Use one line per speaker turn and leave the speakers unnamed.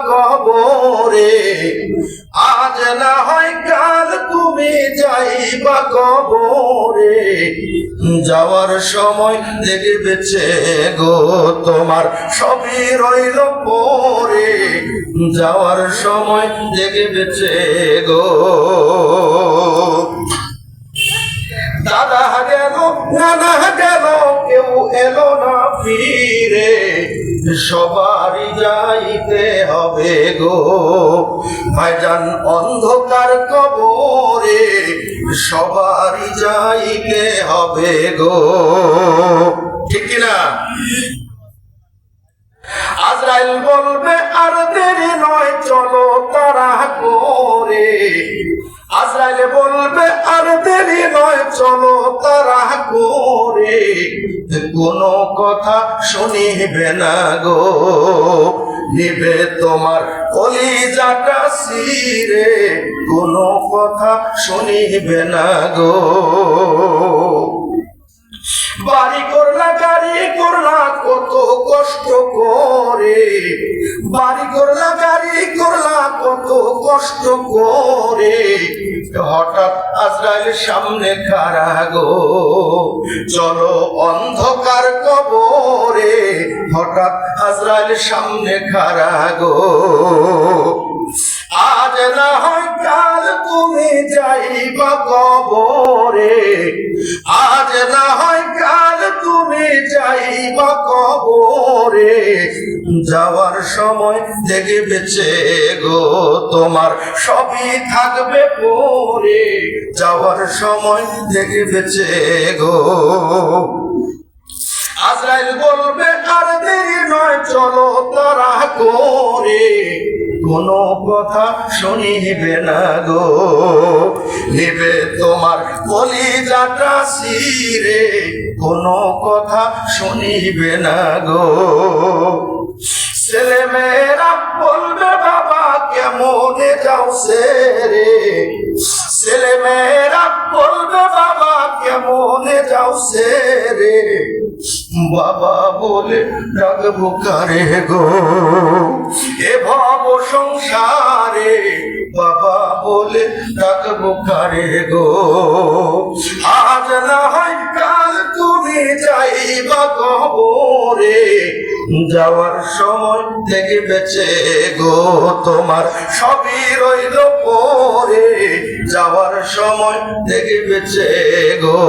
কবরে, আজ না হয় কাল তুমি যাইবা কবরে। যাওয়ার সময় দেখবেছে গো তোমার সবই রইল পরে, যাওয়ার সময় দেখবেছে গো। দাদা গেল নানা গেল কেউ এলো না ফিরে, সবারই যাইতে হবে গো ভাইজান অন্ধকার কবরে, সবারই যাইতে হবে গো, ঠিক কিনা? আজরাইল বলবে আর দেরি নয় চলো তাড়া করে, আজরাইল বলবে আর দেরি নয় চলো তাড়া করে, কোনো কথা শুনিবে না গো, নিবে তোমার কলিজাটা ছিঁড়ে, কোনো কথা শুনিবে না গো। বাড়ি করলা গাড়ি করলা কত কষ্ট করে, বাড়ি করলা গাড়ি করলা কত কষ্ট করে, হঠাৎ আজরাইল সামনে খাড়া গো, চলো অন্ধকার কবরে, হঠাৎ আজরাইল সামনে খাড়া গো। আজ না হয় কাল তুমি যাইবা কবরে, আজ না হয় কাল তুমি যাইবা কবরে, যাওয়ার সময় দেখবেছে গো তোমার সবই থাকবে পরে, যাওয়ার সময় দেখবেছে গো। আজরাইল বলবে আর দেরি নয় চলো তাড়া করে, কোনো কথা শুনিবে না গো, নেবে তোমার কলিজাটা ছিঁড়ে, কোনো কথা শুনিবে না গো। ছেলে মেয়েরা বলবে বাবা কেমনে যাও রে, ছেলে মেয়েরা বলবে বাবা কেমনে যাও রে, বাবা বলে ডাকবো কারে গো এ ভব সংসারে, বাবা বলে ডাকবো কারে গো। আজ না হয় কাল তুমি যাইবা কবরে, যাওয়ার সময় দেখবেছে গো তোমার সবই রইল পরে, যাওয়ার সময় দেখবেছে গো।